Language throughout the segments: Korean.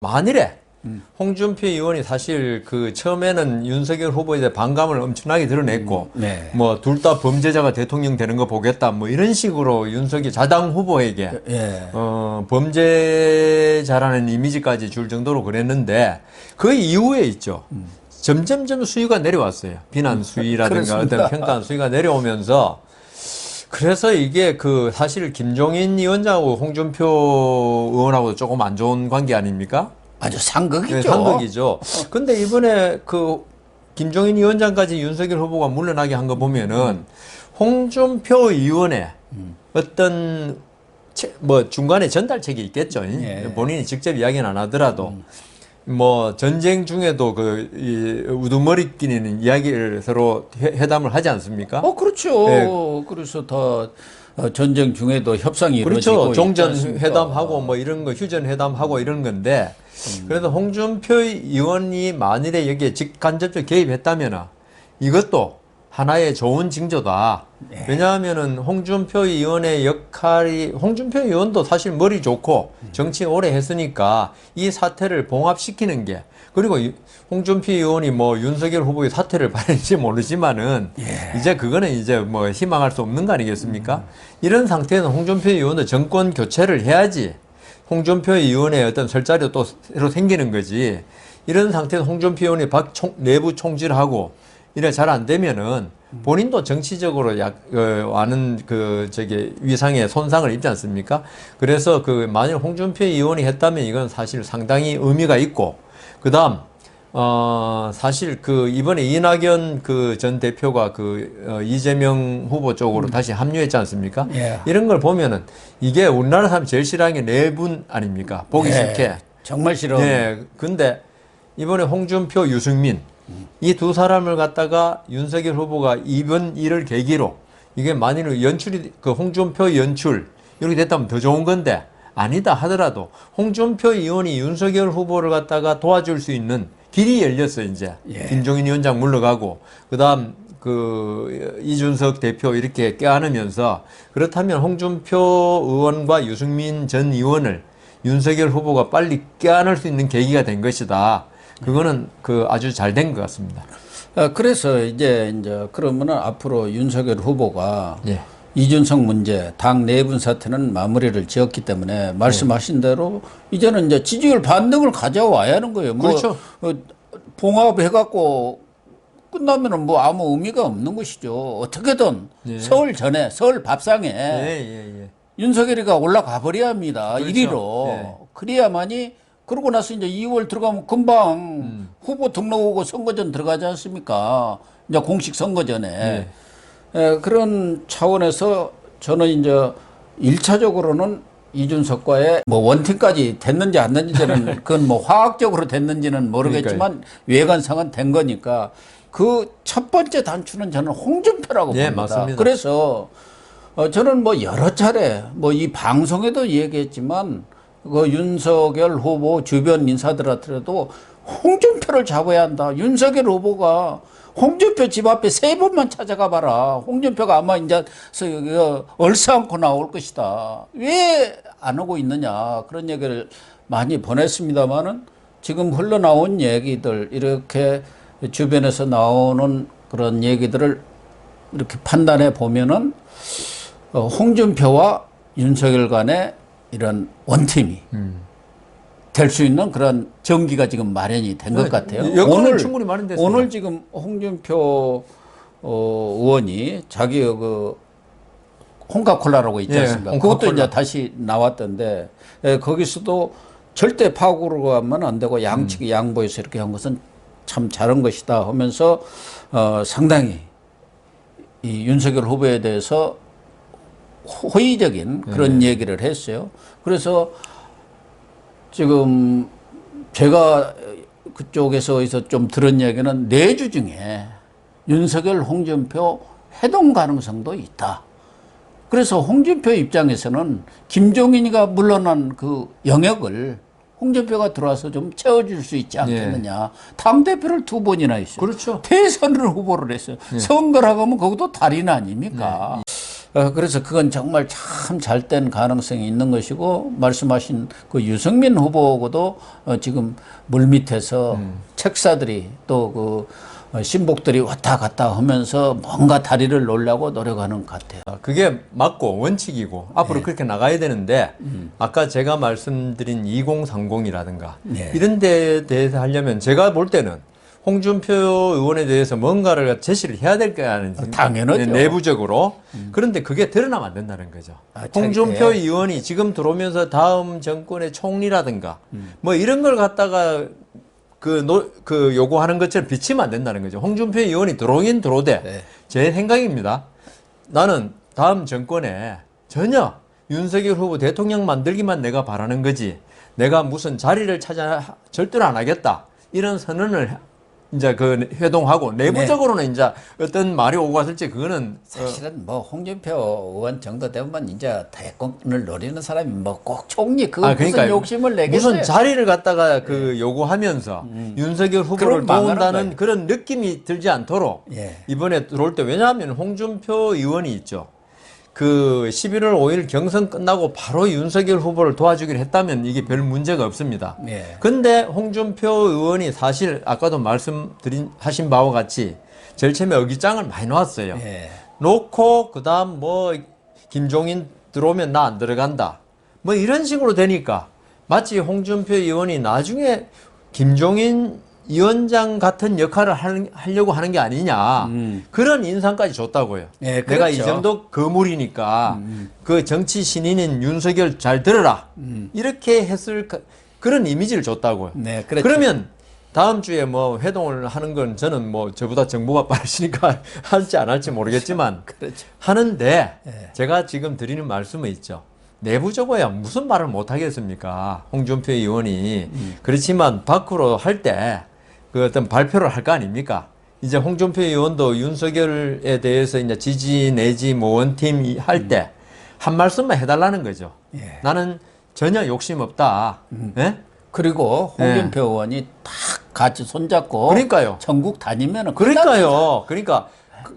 만일에 홍준표 의원이 사실 그 처음에는 윤석열 후보에 대해 반감을 엄청나게 드러냈고 네. 뭐 둘 다 범죄자가 대통령 되는 거 보겠다 뭐 이런 식으로 윤석열 자당 후보에게 예. 범죄자라는 이미지까지 줄 정도로 그랬는데 그 이후에 있죠. 점점점 수위가 내려왔어요. 비난 수위라든가 어떤 평가 수위가 내려오면서 그래서 이게 그 사실 김종인 위원장하고 홍준표 의원하고 조금 안 좋은 관계 아닙니까? 아주 상극이죠. 네, 상극이죠. 근데 이번에 그 김종인 위원장까지 윤석열 후보가 물러나게 한 거 보면은 홍준표 의원의 어떤 뭐 중간에 전달책이 있겠죠. 예. 본인이 직접 이야기는 안 하더라도 뭐 전쟁 중에도 그 우두머리 끼는 이야기를 서로 회담을 하지 않습니까? 그렇죠. 네. 그래서 더 전쟁 중에도 협상이 이루어지고 그렇죠. 종전 있지 않습니까? 회담하고 뭐 이런 거 휴전 회담하고 이런 건데 그래서 홍준표 의원이 만일에 여기에 직간접적 개입했다면 이것도 하나의 좋은 징조다. 네. 왜냐하면은 홍준표 의원의 역할이 홍준표 의원도 사실 머리 좋고 정치 오래 했으니까 이 사태를 봉합시키는 게 그리고 홍준표 의원이 뭐 윤석열 후보의 사퇴를 바랄지 모르지만은 이제 그거는 이제 뭐 희망할 수 없는 거 아니겠습니까? 이런 상태에는 홍준표 의원도 정권 교체를 해야지 홍준표 의원의 어떤 설자리도 또 새로 생기는 거지. 이런 상태에서 홍준표 의원이 내부 총질하고 이래 잘 안 되면은 본인도 정치적으로 많은 위상에 손상을 입지 않습니까? 그래서 만일 홍준표 의원이 했다면 이건 사실 상당히 의미가 있고, 그 다음, 사실 이번에 이낙연 전 대표가 이재명 후보 쪽으로 다시 합류했지 않습니까? 예. 이런 걸 보면은 이게 우리나라 사람 제일 싫어하는 게 내분 아닙니까? 보기 싫게. 정말 싫어. 네. 근데 이번에 홍준표, 유승민 이 두 사람을 갖다가 윤석열 후보가 이번 일을 계기로 이게 만일 홍준표 연출 이렇게 됐다면 더 좋은 건데 아니다 하더라도 홍준표 의원이 윤석열 후보를 갖다가 도와줄 수 있는 길이 열렸어요, 이제. 예. 김종인 위원장 물러가고 그다음 이준석 대표 이렇게 껴안으면서 그렇다면 홍준표 의원과 유승민 전 의원을 윤석열 후보가 빨리 껴안을 수 있는 계기가 된 것이다. 그거는 아주 잘 된 것 같습니다. 그래서 이제 그러면은 앞으로 윤석열 후보가 예. 이준석 문제, 당 내분 사태는 마무리를 지었기 때문에 말씀하신 대로 이제는 이제 지지율 반등을 가져와야 하는 거예요. 그렇죠. 봉합해갖고 끝나면은 뭐 아무 의미가 없는 것이죠. 어떻게든 예. 서울 밥상에 예. 윤석열이가 올라가 버려야 합니다. 그렇죠. 1위로. 예. 그래야만이 그러고 나서 이제 2월 들어가면 금방 후보 등록하고 선거전 들어가지 않습니까? 이제 공식 선거전에. 그런 차원에서 저는 이제 1차적으로는 이준석과의 뭐 원팀까지 됐는지 안 됐는지는 그건 뭐 화학적으로 됐는지는 모르겠지만 외관상은 된 거니까 그 첫 번째 단추는 저는 홍준표라고 예, 봅니다. 맞습니다. 그래서 저는 뭐 여러 차례 뭐 이 방송에도 얘기했지만 윤석열 후보 주변 인사들한테도 홍준표를 잡아야 한다. 윤석열 후보가 홍준표 집 앞에 3번만 찾아가 봐라. 홍준표가 아마 이제 얼싸안고 나올 것이다. 왜 안 오고 있느냐. 그런 얘기를 많이 보냈습니다만은 지금 흘러나온 얘기들, 이렇게 주변에서 나오는 그런 얘기들을 이렇게 판단해 보면은 홍준표와 윤석열 간의 이런 원팀이 될 수 있는 그런 전기가 지금 마련이 된 것 같아요. 여건은 충분히 마련됐습니다. 오늘 지금 홍준표 의원이 자기 홍카콜라라고 있지 않습니까? 그것도 이제 다시 나왔던데 거기서도 절대 파국으로 가면 안 되고 양측이 양보해서 이렇게 한 것은 참 잘한 것이다 하면서 상당히 이 윤석열 후보에 대해서 호의적인 그런 얘기를 했어요. 그래서 지금 제가 그쪽에서 좀 들은 얘기는 내주 중에 윤석열, 홍준표 회동 가능성도 있다. 그래서 홍준표 입장에서는 김종인이가 물러난 그 영역을 홍준표가 들어와서 좀 채워줄 수 있지 않겠느냐. 당대표를 2번이나 했어요. 그렇죠. 대선을 후보를 했어요. 선거라고 하면 그것도 달인 아닙니까? 그래서 그건 정말 참 잘된 가능성이 있는 것이고 말씀하신 그 유승민 후보하고도 지금 물밑에서 책사들이 또 그 신복들이 왔다 갔다 하면서 뭔가 다리를 놓으려고 노력하는 것 같아요. 그게 맞고 원칙이고 앞으로 네. 그렇게 나가야 되는데 아까 제가 말씀드린 2030이라든가 네. 이런 데에 대해서 하려면 제가 볼 때는 홍준표 의원에 대해서 뭔가를 제시를 해야 될 거 아니에요. 당연하죠. 내부적으로. 그런데 그게 드러나면 안 된다는 거죠. 홍준표 의원이 지금 들어오면서 다음 정권의 총리라든가 뭐 이런 걸 갖다가 그 요구하는 것처럼 비치면 안 된다는 거죠. 홍준표 의원이 들어오긴 들어오되 네. 제 생각입니다. 나는 다음 정권에 전혀 윤석열 후보 대통령 만들기만 내가 바라는 거지 내가 무슨 자리를 찾아 절대로 안 하겠다. 이런 선언을 이제 그 회동하고 내부적으로는 이제 어떤 말이 오고 갔을지 그거는 사실은 뭐 홍준표 의원 정도 되면 이제 대권을 노리는 사람이 뭐 꼭 총리 그거 무슨 욕심을 내겠어요? 무슨 자리를 갖다가 그 요구하면서 윤석열 후보를 그럼 망하는 도운다는 거예요. 그런 느낌이 들지 않도록 예. 이번에 들어올 때 왜냐하면 홍준표 의원이 있죠. 그 11월 5일 경선 끝나고 바로 윤석열 후보를 도와주기로 했다면 이게 별 문제가 없습니다. 예. 근데 홍준표 의원이 사실 아까도 하신 바와 같이 제일 처음에 어깃장을 많이 놓았어요. 예. 놓고 그다음 뭐 김종인 들어오면 나 안 들어간다. 뭐 이런 식으로 되니까 마치 홍준표 의원이 나중에 김종인 위원장 같은 역할을 하려고 하는 게 아니냐. 그런 인상까지 줬다고요. 예, 내가 그렇죠. 이 정도 거물이니까 그 정치 신인인 윤석열 잘 들어라. 이렇게 했을 그런 이미지를 줬다고요. 네, 그렇죠. 그러면 다음 주에 뭐 회동을 하는 건 저는 뭐 저보다 정보가 빠르시니까 할지 안 할지 모르겠지만 그렇죠. 하는데 예. 제가 지금 드리는 말씀은 있죠. 내부적으로야 무슨 말을 못 하겠습니까? 홍준표 의원이. 그렇지만 밖으로 할 때 그 어떤 발표를 할 거 아닙니까? 이제 홍준표 의원도 윤석열에 대해서 이제 지지 내지 뭐 원팀 할 때 한 말씀만 해달라는 거죠. 예. 나는 전혀 욕심 없다. 예? 그리고 홍준표 의원이 딱 같이 손잡고 그러니까요. 전국 다니면은 그러니까요. 그러니까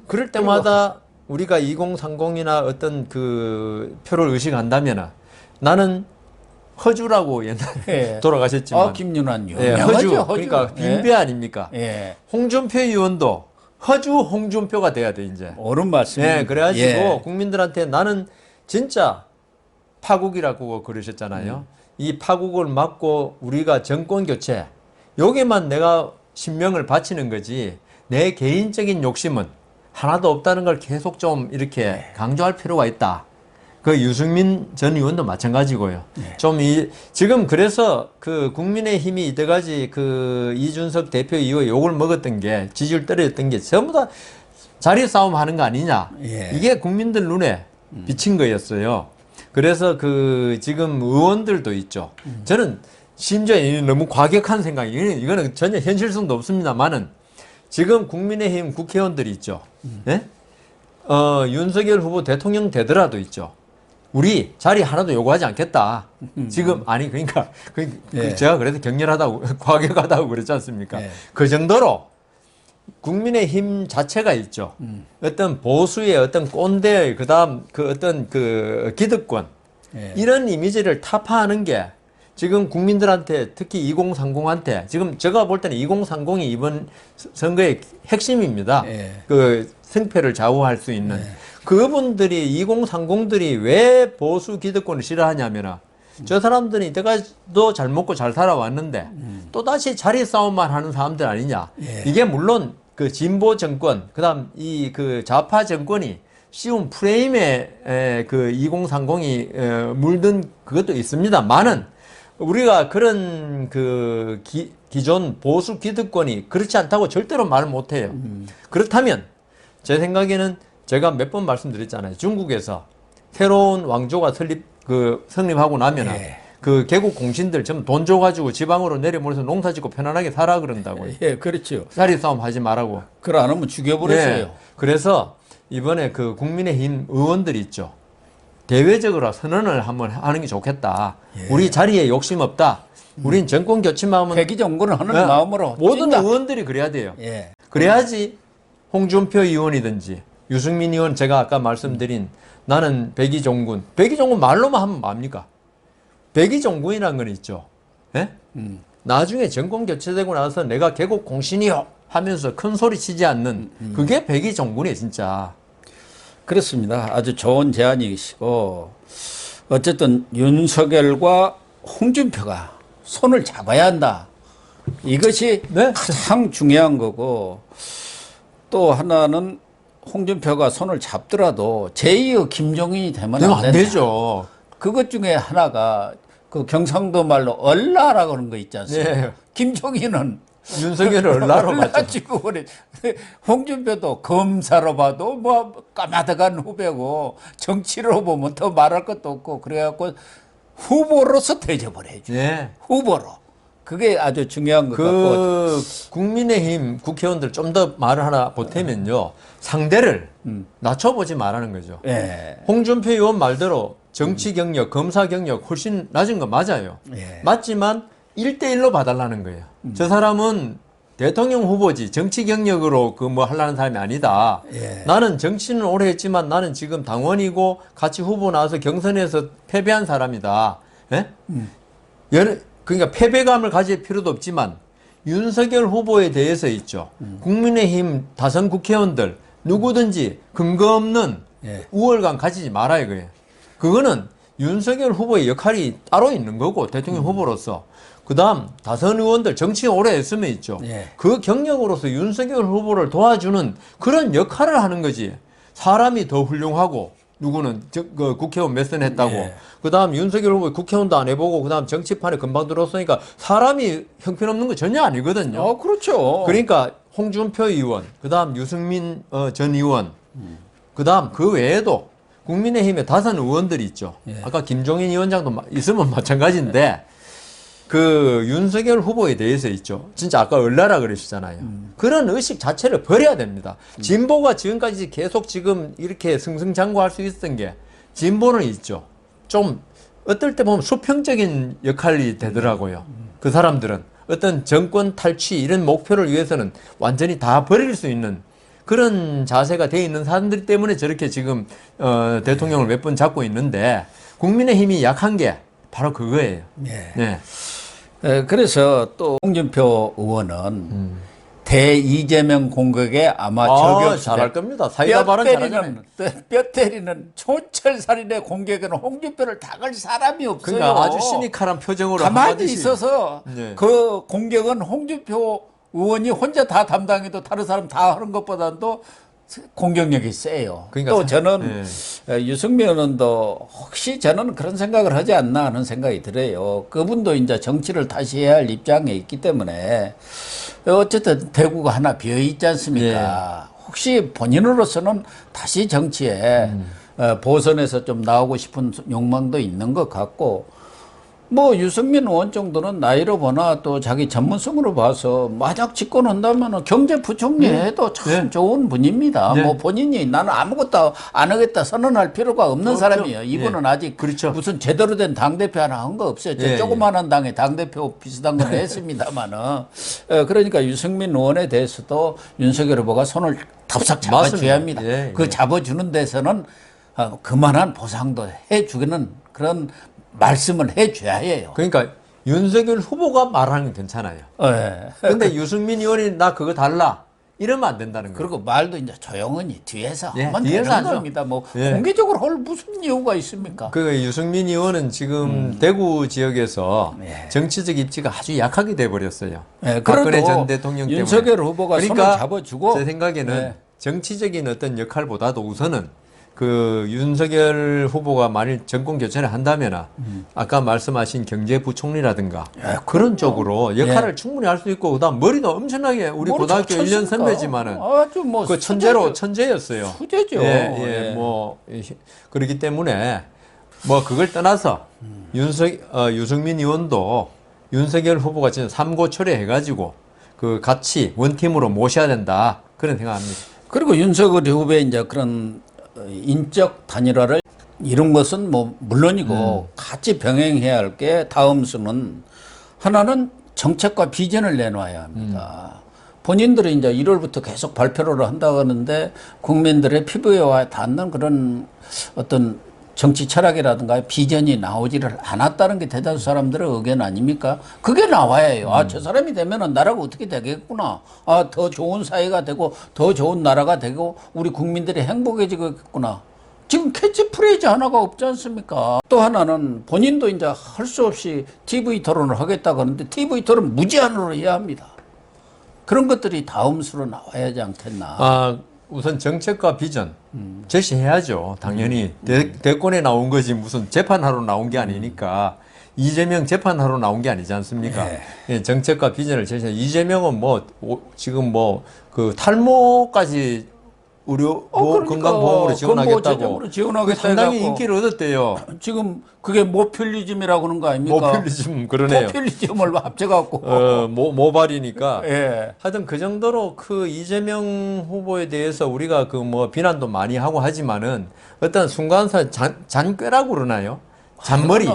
그럴 때마다 우리가 2030이나 어떤 그 표를 의식한다면 나는 허주라고 옛날에 예. 돌아가셨지만 김윤환 예, 유명하죠. 허주. 그러니까 빈배 아닙니까? 예. 홍준표 의원도 허주 홍준표가 돼야 돼 이제. 옳은 말씀입니다. 예, 그래가지고 예. 국민들한테 나는 진짜 파국이라고 그러셨잖아요. 이 파국을 막고 우리가 정권 교체 여기만 내가 신명을 바치는 거지 내 개인적인 욕심은 하나도 없다는 걸 계속 좀 이렇게 강조할 필요가 있다. 그 유승민 전 의원도 마찬가지고요. 좀 지금 그래서 그 국민의힘이 이때까지 그 이준석 대표 이후에 욕을 먹었던 게 지지율 떨어졌던 게 전부 다 자리 싸움 하는 거 아니냐. 예. 이게 국민들 눈에 비친 거였어요. 그래서 그 지금 의원들도 있죠. 저는 심지어 너무 과격한 생각이 이거는 전혀 현실성도 없습니다만은 지금 국민의힘 국회의원들이 있죠. 예? 윤석열 후보 대통령 되더라도 있죠. 우리 자리 하나도 요구하지 않겠다. 지금 아니 그러니까 예. 제가 그래서 격렬하다고 과격하다고 그랬지 않습니까? 예. 그 정도로 국민의힘 자체가 있죠. 어떤 보수의 어떤 꼰대 그다음 그 어떤 그 기득권 예. 이런 이미지를 타파하는 게 지금 국민들한테 특히 2030한테 지금 제가 볼 때는 2030이 이번 선거의 핵심입니다. 예. 그 승패를 좌우할 수 있는 그분들이 2030들이 왜 보수 기득권을 싫어하냐면은 저 사람들이 이때까지도 잘 먹고 잘 살아왔는데 또다시 자리 싸움만 하는 사람들 아니냐. 예. 이게 물론 그 진보 정권 그다음 이 그 좌파 정권이 씌운 프레임에 그 2030이 물든 그것도 있습니다만은 우리가 그런 그 기존 보수 기득권이 그렇지 않다고 절대로 말 못해요. 그렇다면 제 생각에는 제가 몇 번 말씀드렸잖아요. 중국에서 새로운 왕조가 성립하고 나면은 예. 그 개국 공신들 전부 돈 줘가지고 지방으로 내려보내서 농사 짓고 편안하게 살아 그런다고요. 예, 그렇죠. 자리 싸움 하지 말라고. 그걸 안 하면 죽여버렸어요. 네. 그래서 이번에 그 국민의힘 의원들이 있죠. 대외적으로 선언을 한번 하는 게 좋겠다. 우리 자리에 욕심 없다. 우린 정권 교체만 하면 회기 정권을 하는 네. 마음으로 모든 뛴다. 의원들이 그래야 돼요. 예. 그래야지 홍준표 의원이든지 유승민 의원 제가 아까 말씀드린 나는 백의종군. 백의종군 말로만 하면 뭡니까? 백의종군이라는 건 있죠. 예? 나중에 정권 교체되고 나서 내가 개국 공신이요 하면서 큰 소리 치지 않는 그게 백의종군이에요, 진짜. 그렇습니다. 아주 좋은 제안이시고 어쨌든 윤석열과 홍준표가 손을 잡아야 한다. 이것이 네. 가장 중요한 거고 또 하나는 홍준표가 손을 잡더라도 제2의 김종인이 되면 되면 안 안 된다. 되죠. 그것 중에 하나가 그 경상도 말로 얼라라고 하는 거 있지 않습니까? 네. 김종인은 윤석열을 얼라로 봤죠. 얼라치고 그래. 홍준표도 검사로 봐도 뭐 까마득한 후배고 정치로 보면 더 말할 것도 없고 그래갖고 후보로서 대접을 해줘. 네. 후보로. 그게 아주 중요한 것 같고. 그 국민의힘 국회의원들 좀 더 말을 하나 보태면요. 상대를 낮춰보지 말라는 거죠. 예. 홍준표 의원 말대로 정치 경력, 검사 경력 훨씬 낮은 거 맞아요. 예. 맞지만 1대1로 봐달라는 거예요. 저 사람은 대통령 후보지 정치 경력으로 그 뭐 하려는 사람이 아니다. 예. 나는 정치는 오래 했지만 나는 지금 당원이고 같이 후보 나와서 경선에서 패배한 사람이다. 예? 그러니까 패배감을 가질 필요도 없지만 윤석열 후보에 대해서 있죠. 국민의힘 다선 국회의원들 누구든지 근거 없는 예. 우월감 가지지 말아야 이거예요. 그거는 윤석열 후보의 역할이 따로 있는 거고 대통령 후보로서 그다음 다선 의원들 정치 오래 했으면 있죠. 예. 그 경력으로서 윤석열 후보를 도와주는 그런 역할을 하는 거지. 사람이 더 훌륭하고 누구는 그 국회의원 몇 선 했다고. 예. 그다음 윤석열 후보 국회의원도 안 해보고 그다음 정치판에 금방 들어왔으니까 사람이 형편없는 거 전혀 아니거든요. 그렇죠. 그러니까 홍준표 의원, 그다음 유승민 전 의원, 그다음 그 외에도 국민의힘의 다선 의원들이 있죠. 예. 아까 김종인 위원장도 있으면 마찬가지인데 그 윤석열 후보에 대해서 있죠. 진짜 아까 얼라라 그러시잖아요. 그런 의식 자체를 버려야 됩니다. 진보가 지금까지 계속 지금 이렇게 승승장구할 수 있었던 게 진보는 있죠. 좀 어떨 때 보면 수평적인 역할이 되더라고요. 그 사람들은 어떤 정권 탈취 이런 목표를 위해서는 완전히 다 버릴 수 있는 그런 자세가 돼 있는 사람들 때문에 저렇게 지금 대통령을 몇 번 잡고 있는데 국민의힘이 약한 게 바로 그거예요. 예. 네. 그래서 또 홍준표 의원은 대이재명 공격에 아마 저격 잘할 겁니다. 사이다 발언 잘하잖아요. 뼈 때리는 초철살인의 공격에는 홍준표를 당할 사람이 없어요. 그러니까 아주 시니컬한 표정으로 가만히 한마디씩. 있어서 네. 그 공격은 홍준표 의원이 혼자 다 담당해도 다른 사람 다 하는 것보다도 공격력이 세요. 그러니까 또 저는 유승민 의원도 혹시 저는 그런 생각을 하지 않나 하는 생각이 들어요. 그분도 이제 정치를 다시 해야 할 입장에 있기 때문에 어쨌든 대구가 하나 비어 있지 않습니까? 혹시 본인으로서는 다시 정치에 보선에서 좀 나오고 싶은 욕망도 있는 것 같고 뭐 유승민 의원 정도는 나이로 보나 또 자기 전문성으로 봐서 만약 집권한다면 경제부총리 해도 참 좋은 분입니다. 네. 뭐 본인이 나는 아무것도 안 하겠다 선언할 필요가 없는 그렇죠. 사람이에요. 이분은 네. 아직 그렇죠. 무슨 제대로 된 당대표 하나 한 거 없어요. 저 예, 조그마한 당에 당대표 비슷한 건 했습니다만은 그러니까 유승민 의원에 대해서도 윤석열 후보가 손을 덥석 잡아줘야 맞습니다. 합니다. 예, 그 예. 잡아주는 데서는 그만한 보상도 해주기는 그런 말씀을 해줘야 해요. 그러니까 윤석열 후보가 말하는 건 괜찮아요. 예. 근데 유승민 의원이 나 그거 달라 이러면 안 된다는 거예요. 그리고 말도 이제 조용히 뒤에서 예, 하면 뒤에서 되는 하죠. 겁니다. 뭐 예. 공개적으로 할 무슨 이유가 있습니까? 그 유승민 의원은 지금 대구 지역에서 예. 정치적 입지가 아주 약하게 돼 버렸어요. 예, 박근혜 그래도 전 대통령 때문에. 윤석열 후보가 손을 잡아주고 제 생각에는 예. 정치적인 어떤 역할보다도 우선은 그 윤석열 후보가 만일 정권 교체를 한다면 아까 말씀하신 경제부총리라든가 그런 쪽으로 역할을 충분히 할 수 있고 그다음 머리가 엄청나게 우리 머리 고등학교 잘 1년 쳤으니까. 선배지만은 아주 뭐 그 천재였어요. 수제죠. 예, 예. 뭐 그렇기 때문에 뭐 그걸 떠나서 유승민 의원도 윤석열 후보가 진짜 삼고초려 해가지고 그 같이 원팀으로 모셔야 된다 그런 생각합니다. 그리고 윤석열 후보의 이제 그런 인적 단일화를 이룬 것은 뭐 물론이고 같이 병행해야 할 게 다음 수는 하나는 정책과 비전을 내놔야 합니다. 본인들이 이제 1월부터 계속 발표를 한다고 하는데 국민들의 피부에 와 닿는 그런 어떤 정치 철학이라든가 비전이 나오지를 않았다는 게 대다수 사람들의 의견 아닙니까? 그게 나와야 해요. 아, 저 사람이 되면은 나라가 어떻게 되겠구나. 아, 더 좋은 사회가 되고 더 좋은 나라가 되고 우리 국민들이 행복해지겠구나. 지금 캐치프레이즈 하나가 없지 않습니까? 또 하나는 본인도 이제 할 수 없이 TV 토론을 하겠다고 하는데 TV 토론 무제한으로 해야 합니다. 그런 것들이 다음 수로 나와야 하지 않겠나. 아, 우선 정책과 비전 제시해야죠. 당연히 대권에 나온 거지 무슨 재판하러 나온 게 아니니까. 이재명 재판하러 나온 게 아니지 않습니까? 예, 정책과 비전을 제시해. 이재명은 뭐 지금 뭐 그 탈모까지 의료 그러니까 건강보험으로 지원하겠다고. 건보재정으로 지원하겠다 상당히 해갖고. 인기를 얻었대요. 지금 그게 모퓰리즘이라고 하는 거 아닙니까? 모퓰리즘 그러네요. 포퓰리즘을 합쳐갖고. 모발이니까. 예. 하여튼 그 정도로 그 이재명 후보에 대해서 우리가 그 뭐 비난도 많이 하고 하지만은 어떤 순간사 잔꾀라고 그러나요? 잔머리.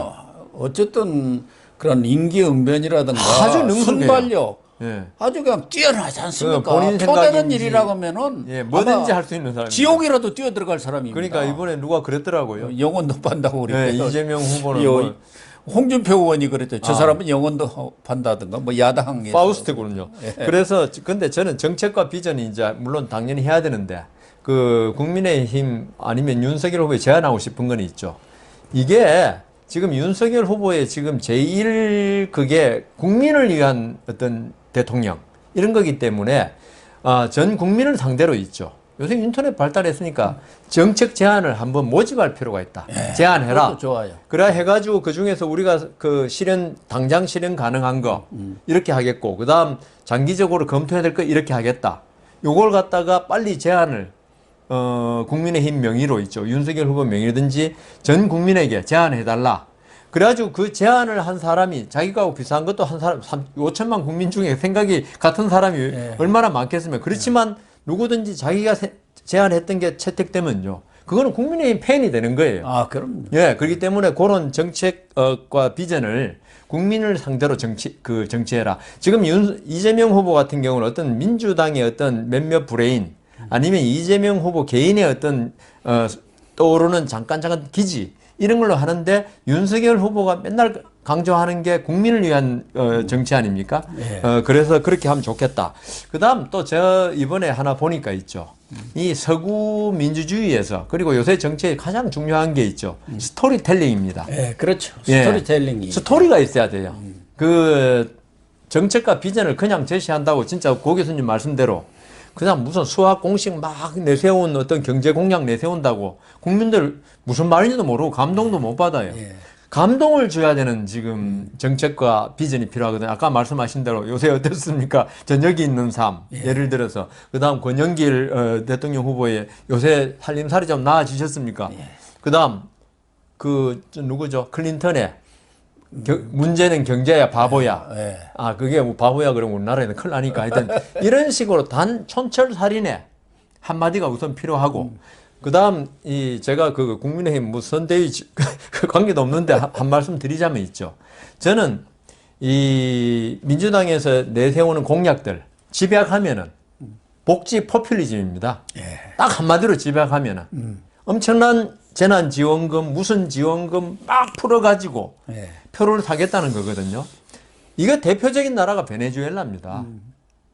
어쨌든 그런 임기응변이라든가 아주 능숙해요. 순발력 예. 아주 그냥 뛰어나지 않습니까? 본인 표되는 생각인지, 일이라고 하면은 예, 뭐든지 아마 할 수 있는 사람입니다. 지옥이라도 뛰어들어갈 사람입니다. 그러니까 이번에 누가 그랬더라고요. 영혼도 판다고 우리 예, 이재명 후보는 뭐 홍준표 의원이 그랬죠. 저 사람은 영혼도 판다든가 뭐 야당에서 파우스트군요. 그래서 근데 저는 정책과 비전이 이제 물론 당연히 해야 되는데 그 국민의힘 아니면 윤석열 후보에 제안하고 싶은 건 있죠. 이게 지금 윤석열 후보의 지금 제1 그게 국민을 위한 어떤 대통령 이런 거기 때문에 전 국민을 상대로 있죠. 요새 인터넷 발달했으니까 정책 제안을 한번 모집할 필요가 있다. 제안해라. 그것도 좋아요. 그래 해가지고 그 중에서 우리가 그 당장 실현 가능한 거 이렇게 하겠고, 그 다음 장기적으로 검토해야 될 거 이렇게 하겠다. 요걸 갖다가 빨리 제안을 국민의힘 명의로 있죠. 윤석열 후보 명의든지 전 국민에게 제안해달라. 그래가지고 그 제안을 한 사람이 자기가 비슷한 것도 한 사람 5천만 국민 중에 생각이 같은 사람이 얼마나 많겠으면. 그렇지만 누구든지 자기가 제안했던 게 채택되면요. 그거는 국민의힘 팬이 되는 거예요. 아, 그럼. 예, 그렇기 때문에 그런 정책과 비전을 국민을 상대로 정치해라. 지금 이재명 후보 같은 경우는 어떤 민주당의 어떤 몇몇 브레인 아니면 이재명 후보 개인의 어떤 떠오르는 잠깐 기지 이런 걸로 하는데 윤석열 후보가 맨날 강조하는 게 국민을 위한 정치 아닙니까? 그래서 그렇게 하면 좋겠다. 그다음 또 저 이번에 하나 보니까 있죠. 이 서구 민주주의에서 그리고 요새 정치에 가장 중요한 게 있죠. 스토리텔링입니다. 예, 그렇죠. 예. 스토리텔링이. 스토리가 있어야 돼요. 그 정책과 비전을 그냥 제시한다고 진짜 고 교수님 말씀대로 그냥 무슨 수학 공식 막 내세운 어떤 경제 공약 내세운다고 국민들 무슨 말인지도 모르고 감동도 못 받아요. 감동을 줘야 되는 지금 정책과 비전이 필요하거든요. 아까 말씀하신 대로 요새 어떻습니까? 저녁이 있는 삶. 예를 들어서 그다음 권영길 대통령 후보의 요새 살림살이 좀 나아지셨습니까? 그다음 그 누구죠? 클린턴의 문제는 경제야 바보야. 그게 뭐 바보야 그러면 우리나라에는 큰일 나니까. 하여튼 이런 식으로 단 촌철살인의 한마디가 우선 필요하고 그다음 제가 그 국민의힘 뭐 선대위 그 관계도 없는데 한 말씀 드리자면 있죠. 저는 이 민주당에서 내세우는 공약들 집약하면은 복지 포퓰리즘입니다. 딱 한마디로 집약하면은 엄청난 재난지원금 무슨 지원금 막 풀어가지고 표를 사겠다는 거거든요. 이거 대표적인 나라가 베네수엘라입니다.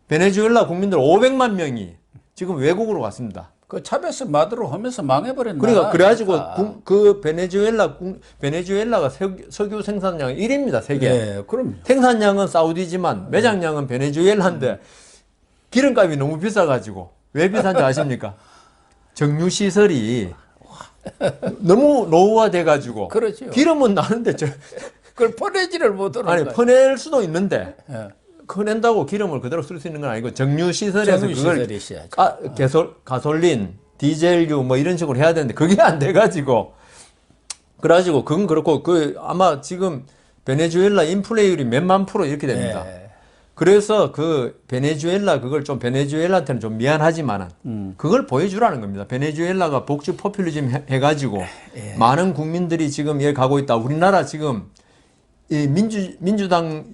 베네수엘라 국민들 500만 명이 지금 외국으로 갔습니다. 그 차베스 마두로 하면서 망해버렸나? 그러니까 그래가지고 그 베네수엘라가 석유 생산량 1위입니다. 세계. 예, 그럼요. 생산량은 사우디지만 매장량은 베네수엘라인데 기름값이 너무 비싸가지고 왜 비싼지 아십니까? 정유 시설이 너무 노후화돼가지고 그렇죠. 기름은 나는데 그걸 퍼내지를 못하는 아니 거예요. 퍼낼 수도 있는데 예. 퍼낸다고 기름을 그대로 쓸 수 있는 건 아니고 정유 시설에서 정유 그걸 시설이 있어야죠. 가솔린, 디젤유 뭐 이런 식으로 해야 되는데 그게 안 돼가지고 그래가지고 그건 그렇고 아마 지금 베네수엘라 인플레이율이 몇만 프로 이렇게 됩니다. 그래서 그 베네수엘라 그걸 좀 베네수엘라한테는 좀 미안하지만은 그걸 보여주라는 겁니다. 베네수엘라가 복지 포퓰리즘 해가지고 많은 국민들이 지금 여기 가고 있다. 우리나라 지금 이 민주당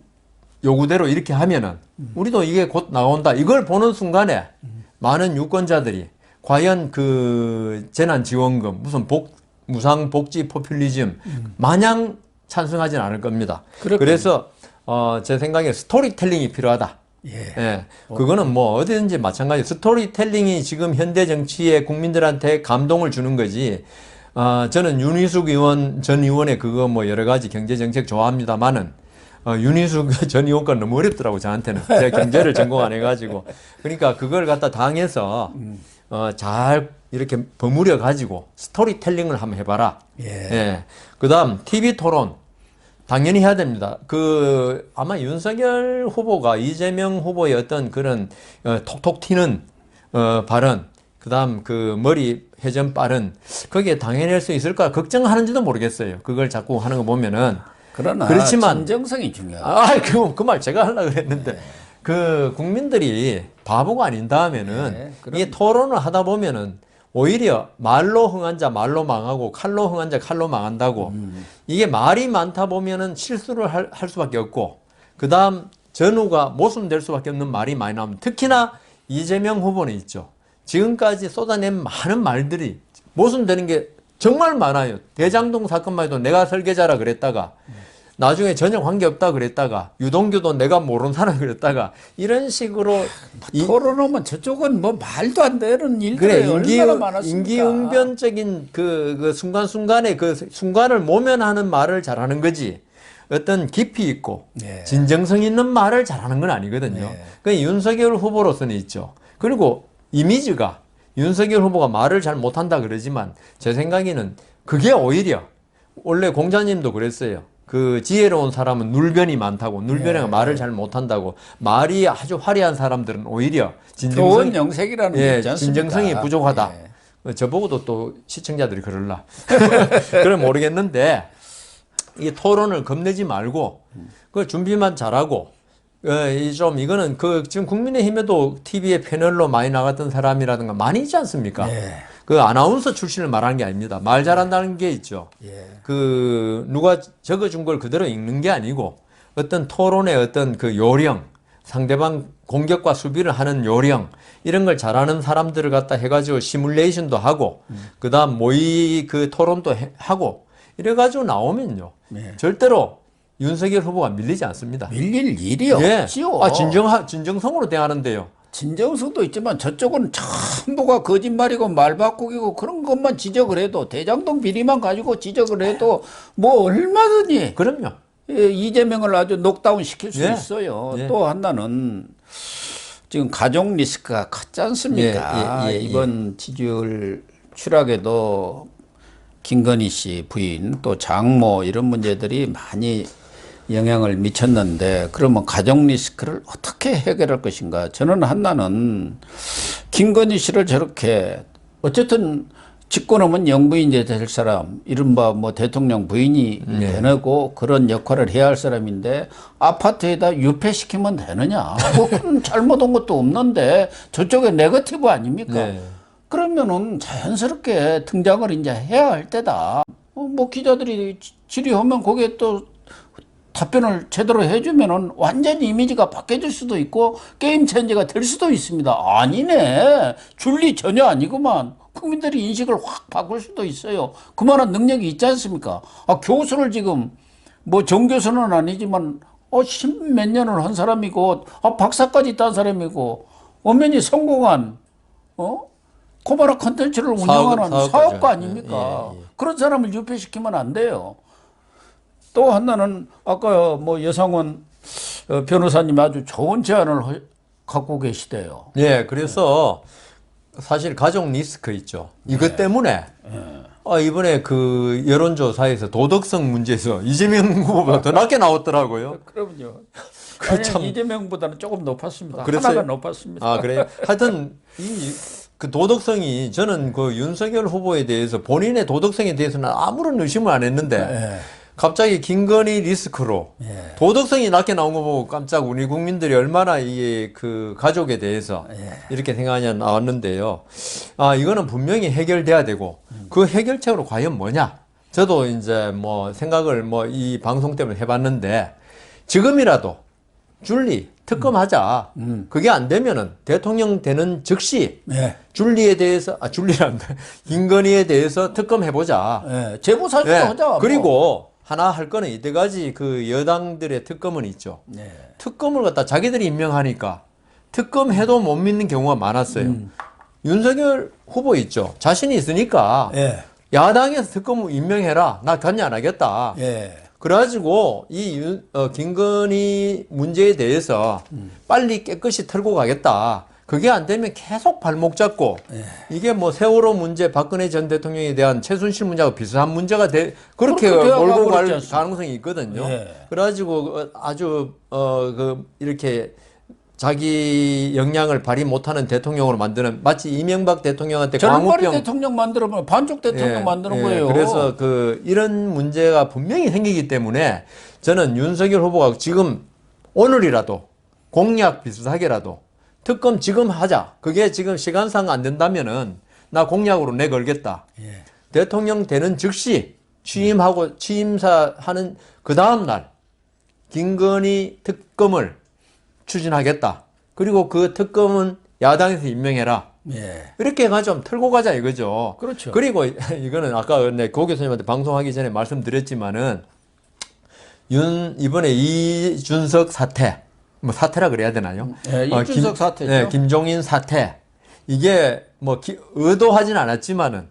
요구대로 이렇게 하면은 우리도 이게 곧 나온다. 이걸 보는 순간에 많은 유권자들이 과연 그 재난지원금 무슨 무상복지 포퓰리즘 마냥 찬성하지는 않을 겁니다. 그렇군요. 그래서 제 생각에 스토리텔링이 필요하다. 예. 예, 그거는 뭐 어디든지 마찬가지. 스토리텔링이 지금 현대 정치에 국민들한테 감동을 주는 거지. 저는 윤희숙 전 의원의 그거 뭐 여러 가지 경제 정책 좋아합니다만은 윤희숙 전 의원 건 너무 어렵더라고 저한테는. 제가 경제를 전공 안 해가지고. 그러니까 그걸 갖다 당해서 잘 이렇게 버무려 가지고 스토리텔링을 한번 해봐라. 예. 그다음 TV 토론. 당연히 해야 됩니다. 아마 윤석열 후보가 이재명 후보의 어떤 그런, 톡톡 튀는, 발언, 그 다음 머리 회전 빠른, 거기에 당해낼 수 있을까 걱정하는지도 모르겠어요. 그걸 자꾸 하는 거 보면은. 그러나 그렇지만. 진정성이 중요하다. 그 말 제가 하려고 그랬는데. 국민들이 바보가 아닌 다음에는 이 토론을 하다 보면은 오히려 말로 흥한 자 말로 망하고 칼로 흥한 자 칼로 망한다고. 이게 말이 많다 보면은 실수를 할 수밖에 없고, 그 다음 전후가 모순될 수밖에 없는 말이 많이 나옵니다. 특히나 이재명 후보는 있죠. 지금까지 쏟아낸 많은 말들이 모순되는 게 정말 많아요. 대장동 사건만 해도 내가 설계자라 그랬다가 나중에 전혀 관계없다 그랬다가 유동규도 내가 모르는 사람 그랬다가 이런 식으로 토론하면 저쪽은 뭐 말도 안 되는 일들이 그래, 얼마나 많았습니까? 임기응변적인 그 순간순간에 그 순간을 모면하는 말을 잘하는 거지. 어떤 깊이 있고 진정성 있는 말을 잘하는 건 아니거든요. 그 윤석열 후보로서는 있죠. 그리고 이미지가 윤석열 후보가 말을 잘 못한다 그러지만 제 생각에는 그게 오히려 원래 공자님도 그랬어요. 지혜로운 사람은 눌변이 많다고, 눌변이가 말을 잘 못한다고, 말이 아주 화려한 사람들은 오히려 좋은 영색이라는 게 있지 않습니까? 진정성이 부족하다. 저보고도 또 시청자들이 그럴라. 그럼 모르겠는데, 이 토론을 겁내지 말고, 그 준비만 잘하고, 이거는 지금 국민의힘에도 TV에 패널로 많이 나갔던 사람이라든가 많이 있지 않습니까? 아나운서 출신을 말하는 게 아닙니다. 말 잘한다는 게 있죠. 누가 적어준 걸 그대로 읽는 게 아니고 어떤 토론의 어떤 요령, 상대방 공격과 수비를 하는 요령, 이런 걸 잘하는 사람들을 갖다 해가지고 시뮬레이션도 하고, 그 다음 토론도 하고, 이래가지고 나오면요. 절대로 윤석열 후보가 밀리지 않습니다. 밀릴 일이 없지요. 진정성으로 대하는데요. 진정성도 있지만 저쪽은 전부가 거짓말이고 말바꾸기고 그런 것만 지적을 해도 대장동 비리만 가지고 지적을 해도 뭐 얼마든지 그럼요. 이재명을 아주 녹다운 시킬 수 있어요. 또 하나는 지금 가족 리스크가 컸지 않습니까? 이번 지지율 추락에도 김건희 씨 부인 또 장모 이런 문제들이 많이 영향을 미쳤는데 그러면 가족 리스크를 어떻게 해결할 것인가? 저는 하나는 김건희 씨를 저렇게 어쨌든 집권하면 영부인제 될 사람, 이른바 뭐 대통령 부인이 되고 그런 역할을 해야 할 사람인데 아파트에다 유폐시키면 되느냐? 뭐 그런 잘못한 것도 없는데 저쪽에 네거티브 아닙니까? 그러면은 자연스럽게 등장을 이제 해야 할 때다. 뭐 기자들이 질의하면 거기에 또 답변을 제대로 해주면은 완전히 이미지가 바뀌어질 수도 있고 게임 체인지가 될 수도 있습니다. 아니네. 줄리 전혀 아니구만. 국민들이 인식을 확 바꿀 수도 있어요. 그만한 능력이 있지 않습니까? 교수를 지금 뭐 정교수는 아니지만 십몇 년을 한 사람이고 박사까지 딴 사람이고 엄연히 성공한 코바나 컨텐츠를 운영하는 사업가 아닙니까? 그런 사람을 유폐시키면 안 돼요. 또 하나는 아까 뭐 여상원 변호사님이 아주 좋은 제안을 갖고 계시대요. 그래서 사실 가족 리스크 있죠. 이것 때문에 이번에 여론조사에서 도덕성 문제에서 이재명 후보가 더 낮게 나왔더라고요. 그럼요. 아니, 이재명보다는 조금 높았습니다. 그랬어요? 하나가 높았습니다. 그래요? 하여튼 도덕성이 저는 윤석열 후보에 대해서 본인의 도덕성에 대해서는 아무런 의심을 안 했는데 갑자기 김건희 리스크로 도덕성이 낮게 나온 거 보고 깜짝 우리 국민들이 얼마나 이게 가족에 대해서 이렇게 생각하냐 나왔는데요. 이거는 분명히 해결돼야 되고 그 해결책으로 과연 뭐냐? 저도 이제 뭐 생각을 이 방송 때문에 해봤는데 지금이라도 줄리 특검하자. 그게 안 되면은 대통령 되는 즉시 네. 줄리에 대해서 줄리란다. 김건희에 대해서 특검해보자. 네. 제보 사주도 예. 하자. 뭐. 그리고 하나 할 거는 이때까지 그 여당들의 특검은 있죠. 네. 특검을 갖다 자기들이 임명하니까 특검해도 못 믿는 경우가 많았어요. 윤석열 후보 있죠. 자신이 있으니까 예. 야당에서 특검 임명해라. 나 관여 안 하겠다. 예. 그래가지고 이 김건희 문제에 대해서 빨리 깨끗이 털고 가겠다. 그게 안 되면 계속 발목 잡고 이게 뭐 세월호 문제, 박근혜 전 대통령에 대한 최순실 문제하고 비슷한 문제가 그렇게 몰고 갈 가능성이 있거든요. 예. 그래가지고 아주 이렇게 자기 역량을 발휘 못하는 대통령으로 만드는 마치 이명박 대통령한테 저런발이 광우병 대통령 만들면 반쪽 대통령 만드는 거예요. 그래서 이런 문제가 분명히 생기기 때문에 저는 윤석열 후보가 지금 오늘이라도 공약 비슷하게라도 특검 지금 하자. 그게 지금 시간상 안 된다면은 나 공약으로 내걸겠다. 예. 대통령 되는 즉시 취임하고 취임사하는 그 다음 날 김건희 특검을 추진하겠다. 그리고 그 특검은 야당에서 임명해라. 예. 이렇게 해가지고 좀 털고 가자 이거죠. 그렇죠. 그리고 이거는 아까 고 교수님한테 방송하기 전에 말씀드렸지만은 이번에 이준석 사태, 뭐 사태라 그래야 되나요? 예, 이준석 사태죠. 네, 김종인 사태. 이게 뭐 의도하진 않았지만은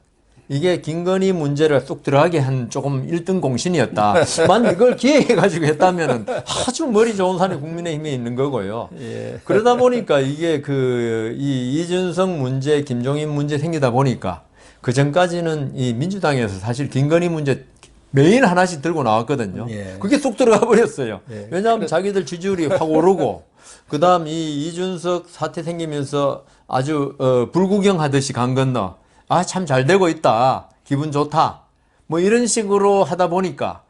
이게 김건희 문제를 쑥 들어가게 한 조금 1등 공신이었다. 만 이걸 기획해가지고 했다면은 아주 머리 좋은 사람이 국민의힘에 있는 거고요. 예. 그러다 보니까 이게 이 이준석 문제, 김종인 문제 생기다 보니까 그 전까지는 이 민주당에서 사실 김건희 문제 매일 하나씩 들고 나왔거든요. 예. 그게 쏙 들어가 버렸어요. 예. 왜냐하면 자기들 지지율이 확 오르고 그다음 이 이준석 사태 생기면서 아주 불구경하듯이 간 건너 참 잘 되고 있다. 기분 좋다. 뭐 이런 식으로 하다 보니까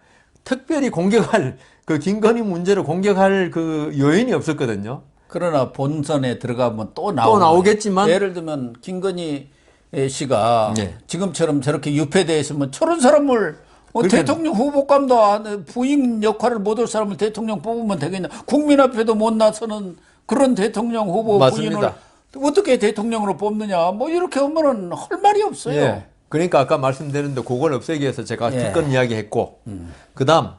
특별히 공격할 김건희 문제를 공격할 요인이 없었거든요. 그러나 본선에 들어가면 또 나오겠지만 예를 들면 김건희 씨가 네. 지금처럼 저렇게 유폐돼 있으면 저런 사람을 대통령 후보감도 부인 역할을 못할 사람을 대통령 뽑으면 되겠냐. 국민 앞에도 못 나서는 그런 대통령 후보 맞습니다. 부인을 어떻게 대통령으로 뽑느냐. 뭐 이렇게 하면은 할 말이 없어요. 예. 그러니까 아까 말씀드렸는데 그걸 없애기 위해서 제가 예. 특검 이야기 했고 그다음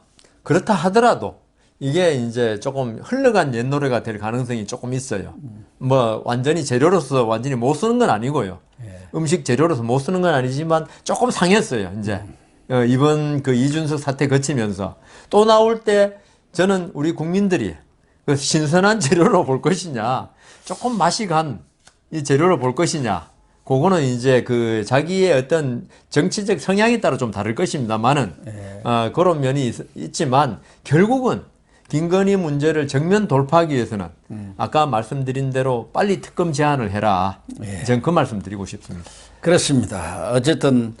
그렇다 하더라도 이게 이제 조금 흘러간 옛 노래가 될 가능성이 조금 있어요. 뭐 완전히 재료로서 완전히 못 쓰는 건 아니고요. 예. 음식 재료로서 못 쓰는 건 아니지만 조금 상했어요. 이제 이번 이준석 사태 거치면서 또 나올 때 저는 우리 국민들이 신선한 재료로 볼 것이냐, 조금 맛이 간 이 재료로 볼 것이냐, 그거는 이제 자기의 어떤 정치적 성향에 따라 좀 다를 것입니다만은 그런 면이 있지만 결국은 김건희 문제를 정면 돌파하기 위해서는 아까 말씀드린 대로 빨리 특검 제안을 해라. 저는 그 말씀 드리고 싶습니다. 그렇습니다. 어쨌든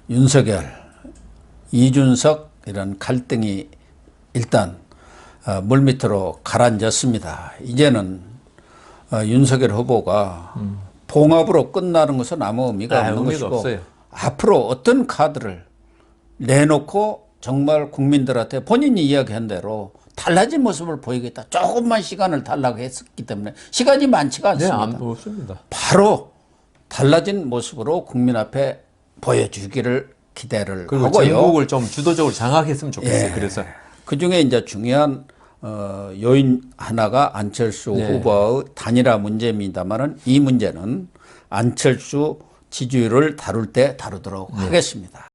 윤석열, 이준석 이런 갈등이 일단 물밑으로 가라앉았습니다. 이제는 윤석열 후보가 봉합으로 끝나는 것은 아무 의미가 없는 의미가 것이고 없어요. 앞으로 어떤 카드를 내놓고 정말 국민들한테 본인이 이야기한 대로 달라진 모습을 보이겠다. 조금만 시간을 달라고 했었기 때문에 시간이 많지가 네, 않습니다. 없습니다. 바로 달라진 모습으로 국민 앞에 보여주기를 기대를 그리고 하고요. 전국을 좀 주도적으로 장악했으면 좋겠어요. 예. 그래서 그 중에 이제 중요한 요인 하나가 안철수 네. 후보의 단일화 문제입니다만은 이 문제는 안철수 지지율을 다룰 때 다루도록 하겠습니다.